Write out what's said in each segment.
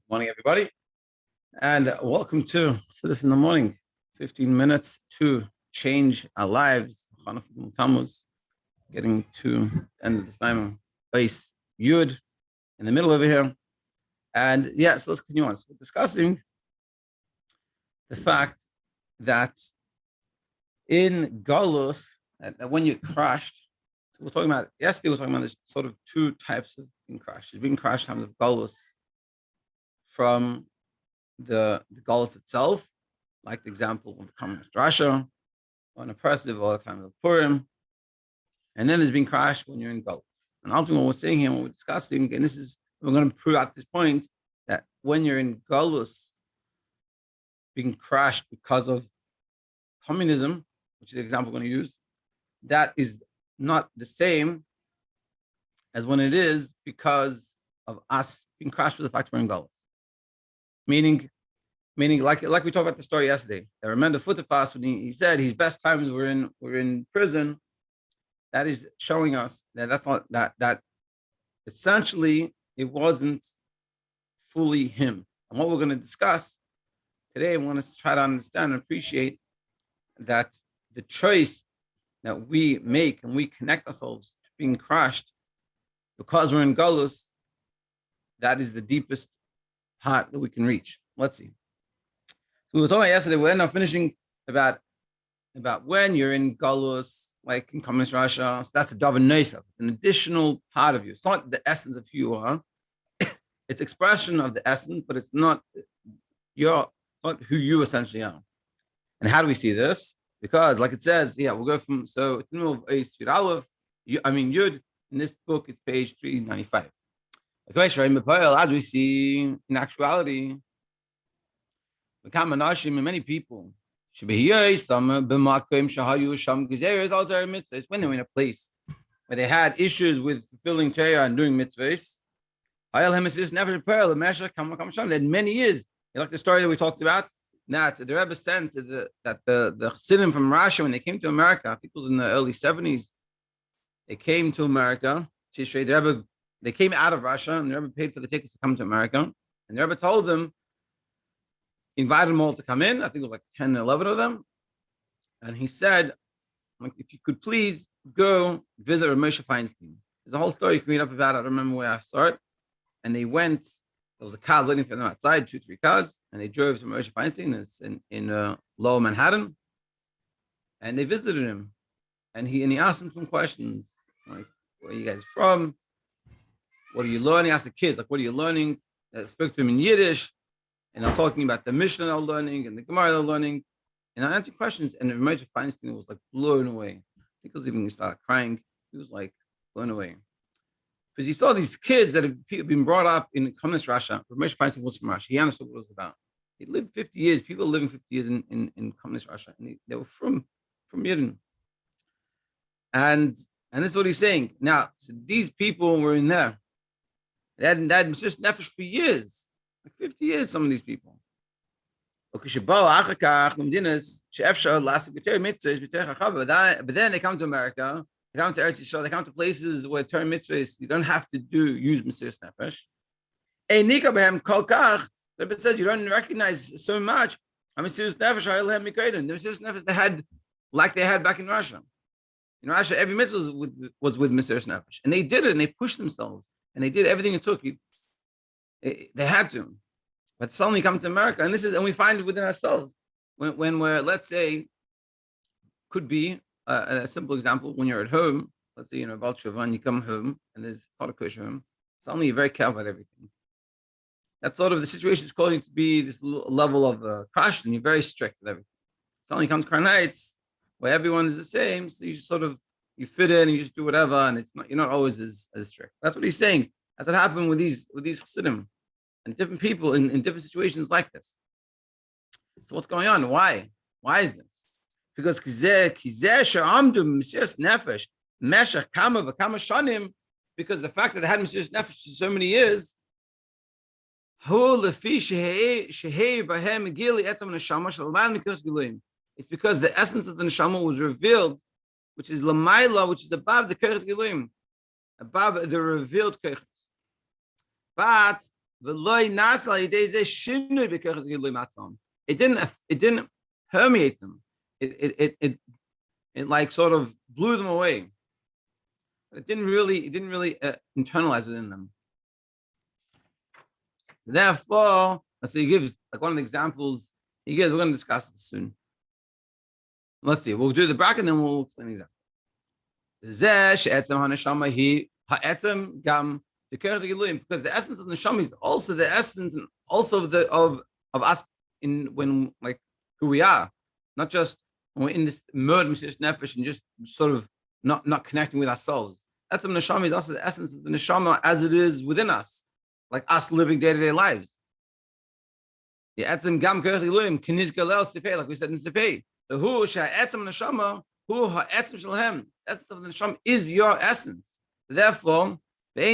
Morning, everybody, and welcome to this in the Morning. 15 minutes to change our lives. Tammuz, getting to the end of this time. Base Yud in the middle over here, and so let's continue on. So we're discussing the fact that in galus, that when you're crushed. So we're talking about yesterday. We're talking about this sort of two types of being crushed. There's being crushed times of galus from the galus itself, like the example of the communist Russia, or an oppressive all the time of Purim, and then there's being crushed when you're in galus. And ultimately, what we're saying here, what we're discussing, and we're going to prove at this point that when you're in galus, being crushed because of communism, which is the example we're going to use, that is not the same as when it is because of us being crushed with the fact we're in galus. Meaning, like we talked about the story yesterday. I remember Futifas when he said his best times were in prison. That is showing us that that's not that essentially it wasn't fully him. And what we're going to discuss today, we want to try to understand and appreciate that the choice that we make and we connect ourselves to being crushed because we're in galus, that is the deepest part that we can reach. Let's see. So we were talking about yesterday. We ended up finishing about when you're in galus, like in communist Russia. So that's a davar nosav. It's an additional part of you. It's not the essence of who you are. It's expression of the essence, but it's not who you essentially are. And how do we see this? Because, like it says, we'll go from in the middle of Yud. In this book, it's page 395. As we see in actuality, many people when they were in a place where they had issues with fulfilling Torah and doing mitzvahs. They had many years. You like the story that we talked about? That the Rebbe sent the Chassidim from Russia when they came to America. I think it was in the early 70s. They came to America. They came out of Russia, and the Rebbe paid for the tickets to come to America. And the Rebbe told them, invited them all to come in. I think it was like 10, 11 of them. And he said, if you could please go visit Rav Moshe Feinstein. There's a whole story you can read up about it. I don't remember where I saw it. And they went. There was a car waiting for them outside, 2-3 cars, and they drove to Rav Moshe Feinstein in Lower Manhattan. And they visited him. And he asked them some questions, like, where are you guys from? What are you learning? Ask the kids, like, what are you learning? I spoke to him in Yiddish, and I'm talking about the Mishnah they're learning and the Gemara they're learning, and I answered questions, and Rav Moshe Feinstein was like blown away. I think he started crying. He was like blown away. Because he saw these kids that have been brought up in communist Russia. Rav Moshe Feinstein was from Russia. He understood what it was about. He lived 50 years. People living 50 years in communist Russia, and they were from Yidden. And this is what he's saying. Now, so these people were in there. They had Mesiras Nefesh for years, like 50 years, some of these people. But then they come to America, they come to Eretz Yisrael, they come to places where Torah mitzvahs, you don't have to use Mesiras Nefesh. The Rebbe says you don't recognize so much. Mesiras Nefesh, the Mesiras Nefesh they had, like they had back in Russia. In Russia, every mitzvah was with Mesiras Nefesh. And they did it, and they pushed themselves. And they did everything it took. They had to. But suddenly come to America, and we find it within ourselves. When we're, let's say, could be a simple example, when you're at home, let's say, Baal Tshuva, and you come home, and there's not a kosher home, suddenly you're very careful about everything. That's sort of the situation is calling to be this level of crash, and you're very strict with everything. Suddenly comes Karnites, where everyone is the same, so you just you fit in, and you just do whatever, and you're not always as strict. That's what he's saying. That's what happened with these Chassidim and different people in different situations like this. So what's going on? Why? Why is this? Because because the fact that they had Mesiras Nefesh for so many years, it's because the essence of the neshama was revealed, which is Lamaila, which is above the Keres Giluim, above the revealed Keres. But It didn't permeate them. It like sort of blew them away. But it didn't really internalize within them. So therefore, so he gives like one of the examples he gives. We're going to discuss it soon. Let's see. We'll do the bracket and then we'll explain the example. Because the essence of the neshama is also the essence and also of us in when like who we are, not just when we're in this murder nefesh and just sort of not connecting with ourselves. That's the neshama is also the essence of the neshama as it is within us, like us living day-to-day lives. Like we said in Sifei, the who sha'etzem neshama, who ha'etzem shalhem, essence of the neshama is your essence. Therefore, not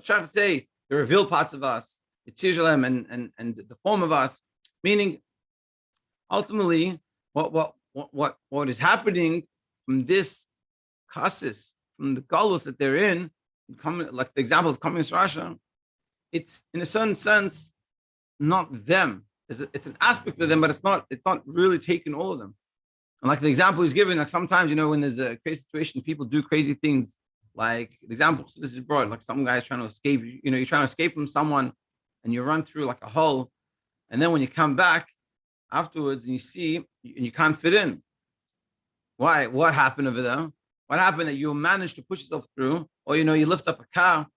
trying to say the revealed parts of us, the tzir and the form of us, meaning ultimately what is happening from this kasis, from the galus that they're in, like the example of communist Russia, it's in a certain sense not them. It's an aspect of them, but it's not really taking all of them. And like the example he's given, like sometimes, when there's a crazy situation, people do crazy things. Like the example, so this is broad, like some guy's trying to escape, you're trying to escape from someone and you run through like a hole. And then when you come back afterwards and you see, and you can't fit in. Why? What happened over there? What happened that you managed to push yourself through? Or, you lift up a car,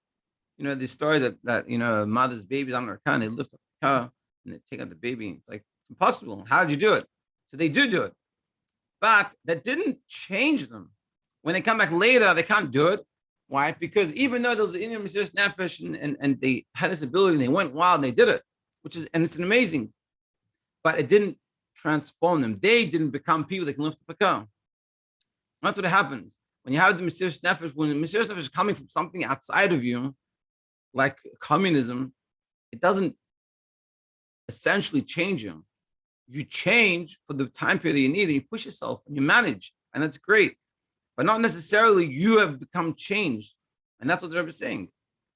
the story that a mother's baby's under a car and they lift up the car and they take out the baby. It's like, it's impossible. How did you do it? So they do it. But that didn't change them. When they come back later, they can't do it. Why? Because even though those Indian Mesiras Nefesh and they had this ability and they went wild and they did it, and it's an amazing, but it didn't transform them. They didn't become people that can lift up a car. That's what happens. When you have the Mesiras Nefesh, when the Mesiras Nefesh is coming from something outside of you, like communism, it doesn't essentially change you. You change for the time period that you need and you push yourself and you manage, and that's great. But not necessarily you have become changed. And that's what the Rebbe is saying.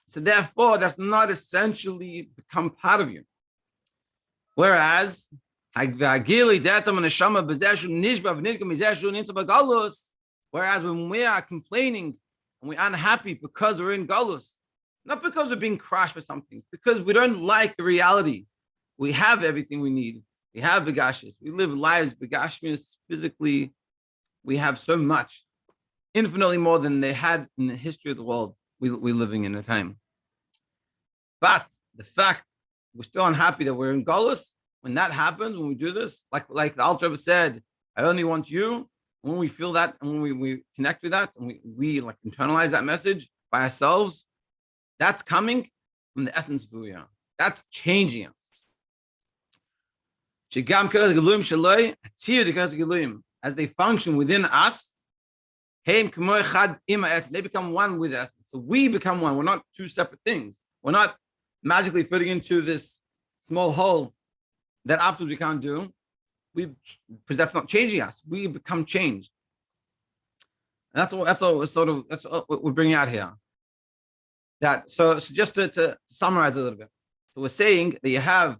So therefore, that's not essentially become part of you. Whereas, whereas when we are complaining and we're unhappy because we're in galus, not because we're being crushed by something, because we don't like the reality. We have everything we need. We have begashis. We live lives, begashmis, physically. We have so much, infinitely more than they had in the history of the world we're living in a time. But the fact we're still unhappy that we're in galus, when that happens, when we do this, like the Alter Rebbe said, I only want you. When we feel that and when we connect with that and we like internalize that message by ourselves, that's coming from the essence of who we are. That's changing us. As they function within us, they become one with us. So we become one. We're not two separate things. We're not magically fitting into this small hole that afterwards we can't do. Because that's not changing us. We become changed. And that's what we're bringing out here. So just to summarize a little bit. So we're saying that you have,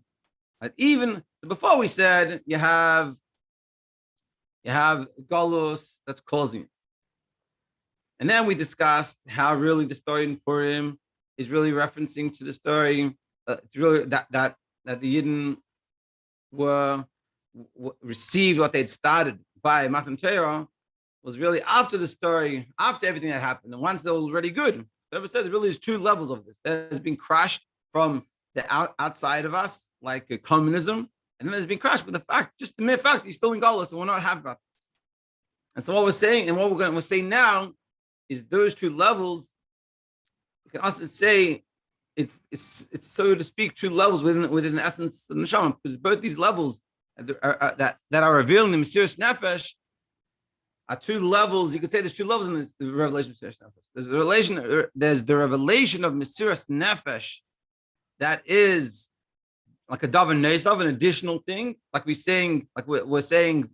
even before we said you have galus that's causing it. And then we discussed how really the story in Purim is really referencing to the story. It's really that the Yidden received what they'd started by Matan Torah was really after the story, after everything that happened. And once they were already good, whoever said there really is two levels of this. There's been crushed from the outside of us, like communism, and then there's been crushed with the fact, just the mere fact he's still in galus and we're not happy about this. And so what we're saying, and what we're saying now is those two levels, you can also say it's so to speak, two levels within the essence of the neshama, because both these levels that are revealed in the Mesiras Nefesh are two levels. You could say there's two levels in the revelation of Mesiras Nefesh. There's the revelation of Mesiras Nefesh that is like a davar neisav, an additional thing, like we're saying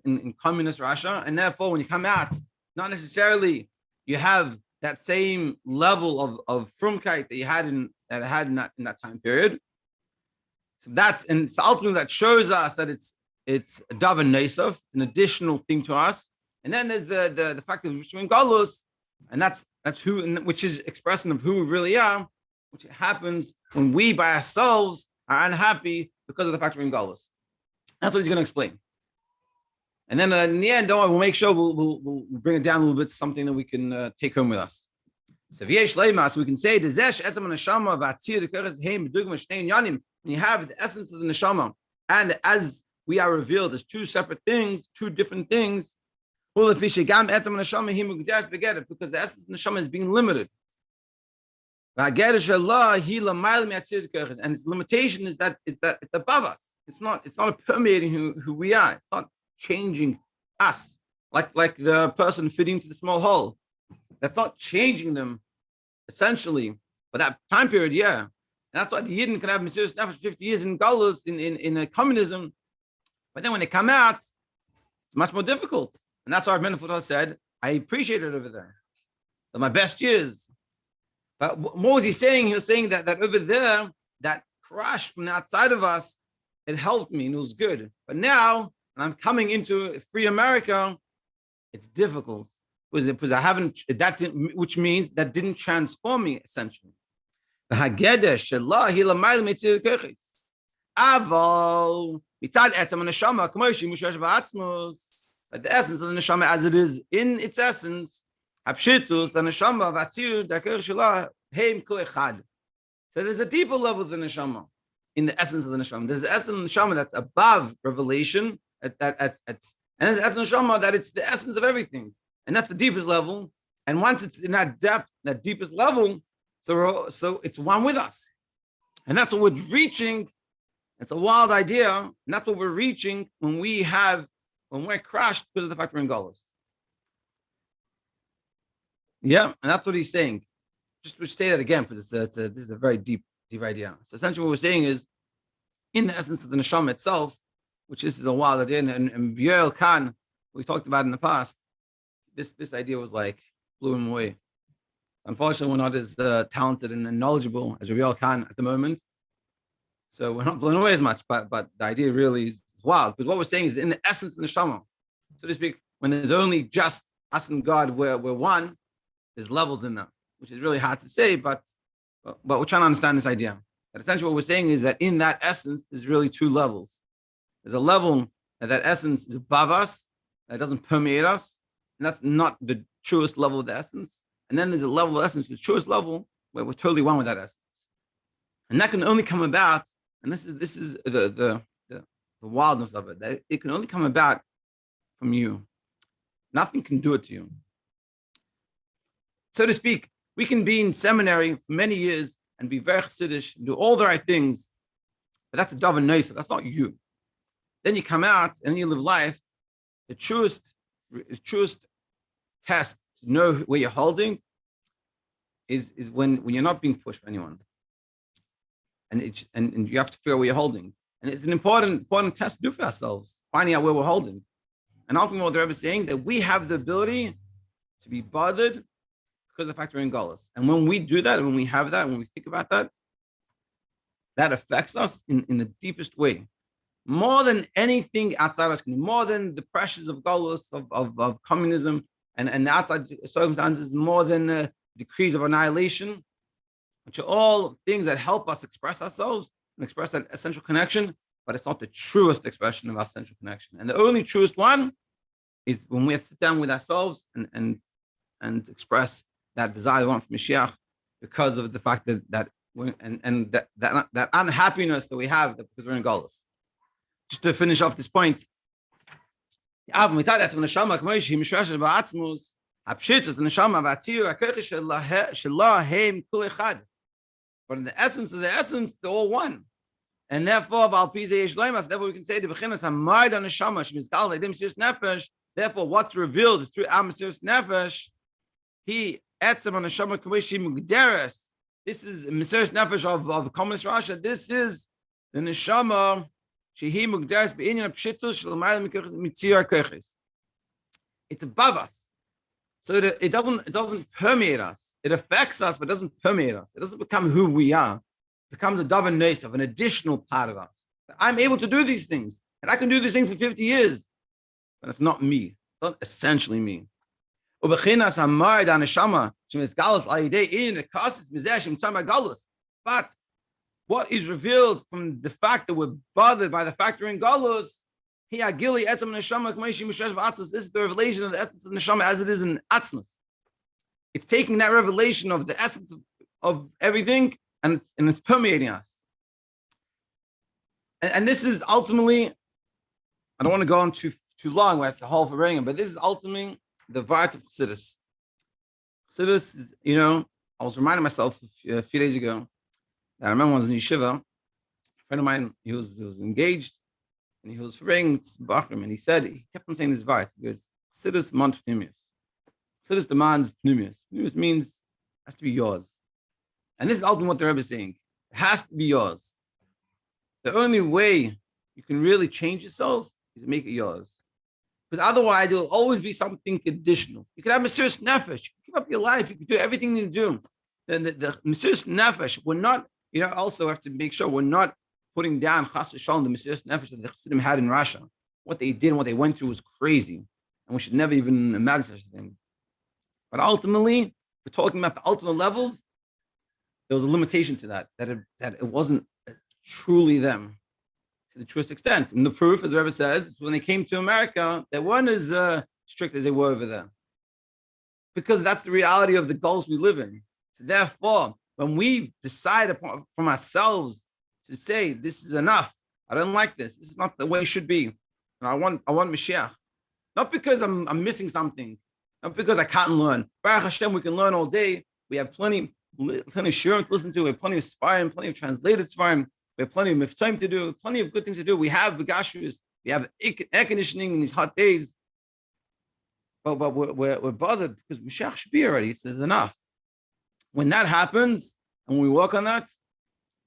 in communist Russia, and therefore when you come out, not necessarily you have that same level of frumkeit that you had in that time period. So that's and it's ultimately that shows us that it's a davar nesaf, an additional thing to us. And then there's the fact that we're in galus, and that's who, which is expressing of who we really are, which happens when we by ourselves are unhappy because of the fact we're in galus. That's what he's going to explain. And then in the end, we'll make sure we'll bring it down a little bit to something that we can take home with us. So we can say when you have the essence of the neshama, and as we are revealed as two separate things, two different things, because the essence of the neshama is being limited. And its limitation is that it's above us. It's not permeating who we are. It's not changing us like the person fitting into the small hole. That's not changing them essentially. But that time period, yeah. And that's why the Yidden can have Mesiras Nefesh 50 years in galus in communism. But then when they come out, it's much more difficult. And that's why Rabbi Weiss said, I appreciate it over there. They're my best years. But what was he saying? He was saying that over there, that crash from the outside of us, it helped me and it was good. But now, when I'm coming into free America, it's difficult. Because I haven't, which means that didn't transform me essentially. The Hagedesh, Shelah, Hilamayl Mitzir Kechis. Aval, Mitzad Etzam Neshama, Kmoishi, Mushash Va'atzmos. But the essence of the Neshama as it is in its essence, Hapshitus, the Neshama, Vatzir, Dakar Shelah, Heim Kol Echad. So there's a deeper level of the Neshama, in the essence of the Neshama. There's the essence of the Neshama that's above revelation, and there's the essence of the Neshama that it's the essence of everything. And that's the deepest level. And once it's in that depth, that deepest level, so it's one with us. And that's what we're reaching. It's a wild idea. And that's what we're reaching when we're crashed because of the fact we're in galus. Yeah, and that's what he's saying. Just to say that again, because this is a very deep idea. So essentially what we're saying is, in the essence of the neshama itself, which is a wild idea, and Yoel Khan, we talked about in the past, this idea was like, blew him away. Unfortunately, we're not as talented and knowledgeable as Rabbi Khan at the moment. So we're not blown away as much, but the idea really is wild. Because what we're saying is in the essence of the neshama, so to speak, when there's only just us and God, we're one, there's levels in that, which is really hard to say, but we're trying to understand this idea. That essentially what we're saying is that in that essence, there's really two levels. There's a level that essence is above us, that doesn't permeate us, and that's not the truest level of the essence. And then there's a level of essence, the truest level, where we're totally one with that essence. And that can only come about, and this is the wildness of it, that it can only come about from you. Nothing can do it to you. So to speak, we can be in seminary for many years and be very chassidish, and do all the right things, but that's a davar nesaf. That's not you. Then you come out and you live life. The truest test to know where you're holding is when you're not being pushed by anyone, and you have to figure out where you're holding. And it's an important test to do for ourselves, finding out where we're holding. And ultimately, what the Rebbe is saying, that we have the ability to be bothered because of the fact we're in galus. And when we do that, and when we have that, when we think about that, that affects us in the deepest way. More than anything outside us, more than the pressures of galus, of communism, and the outside circumstances, more than decrees of annihilation, which are all things that help us express ourselves and express that essential connection, but it's not the truest expression of our essential connection. And the only truest one is when we sit down with ourselves and express that desire we want for Mashiach, because of the fact that unhappiness that we have because we're in galus. Just to finish off this point, but in the essence of the essence, they're all one. And therefore, therefore we can say therefore what's revealed through our Mesiras Nefesh, this is Mesiras Nefesh of communist Russia. This is the neshama. It's above us. So it doesn't permeate us. It affects us, but it doesn't permeate us. It doesn't become who we are. It becomes a davar neis of an additional part of us. I'm able to do these things, and I can do these things for 50 years, but it's not me. It's not essentially me. But what is revealed from the fact that we're bothered by the factor in galus, this is the revelation of the essence of neshama as it is in atzmus. It's taking that revelation of the essence of everything and it's permeating us. And this is ultimately, I don't want to go on too long, we have to hold for bringing, but this is ultimately the vart of Chassidus. Chassidus is, I was reminding myself a few days ago that I remember when I was in yeshiva, a friend of mine, he was engaged, and he was bringing Bachram, and he kept on saying this vart. He goes, Chassidus mont pneumius. Chassidus demands pneumius. Pneumius means it has to be yours. And this is ultimately what the Rebbe is saying. It has to be yours. The only way you can really change yourself is to make it yours. Because otherwise, it will always be something additional. You can have Mesiras Nefesh. You can give up your life. You can do everything you do. Then the Mesiras Nefesh, we're not, also have to make sure we're not putting down Chas v'Shalom, the Mesiras Nefesh that the Chassidim had in Russia. What they did and what they went through was crazy. And we should never even imagine such a thing. But ultimately, we're talking about the ultimate levels. There was a limitation to that it wasn't truly them to the truest extent. And the proof, as the Rebbe says, when they came to America, they weren't as strict as they were over there. Because that's the reality of the galus we live in. So therefore, when we decide from ourselves to say, this is enough, I don't like this is not the way it should be, and I want Mashiach, not because I'm missing something, not because I can't learn. Baruch Hashem, we can learn all day. We have plenty of shiurim to listen to. We have plenty of svarim, plenty of translated svarim. We have plenty of miftaim to do, plenty of good things to do. We have v'gashus. We have air conditioning in these hot days. But we're bothered because Mashiach should be already. He says enough. When that happens, and we work on that,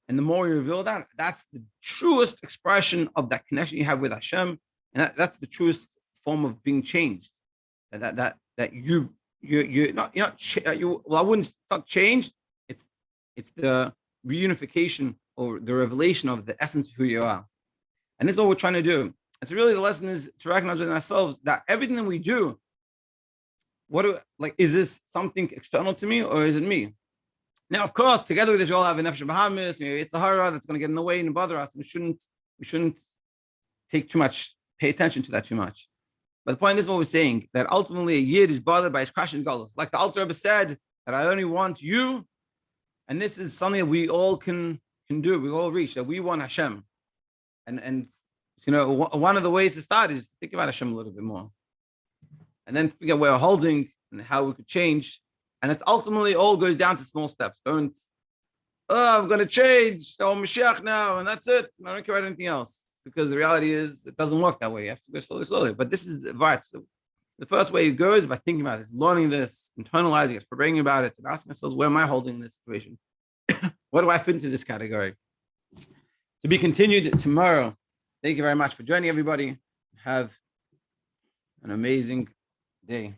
and the more we reveal that, that's the truest expression of that connection you have with Hashem, and that's the truest form of being changed. That you're not I wouldn't not changed. It's the reunification or the revelation of the essence of who you are, and this is what we're trying to do. It's really the lesson is to recognize within ourselves that everything that we do, is this something external to me or is it me? Now, of course, together with this, we all have a nefesh bahamis. It's a hara that's going to get in the way and bother us. We shouldn't pay attention to that too much. But the point is what we're saying, that ultimately a yid is bothered by his crash and galus. Like the Alter Rebbe said, that I only want you, and this is something that we all can do. We all reach that we want Hashem, and one of the ways to start is to think about Hashem a little bit more, and then figure out where we're holding and how we could change. And it's ultimately all goes down to small steps. I'm going to change. So I'm Mashiach now, and that's it. And I don't care about anything else. Because the reality is, it doesn't work that way. You have to go slowly. But this is right. So the first way it goes is by thinking about this, learning this, internalizing it, praying about it, and asking ourselves, where am I holding in this situation? What do I fit into this category? To be continued tomorrow. Thank you very much for joining, everybody. Have an amazing day.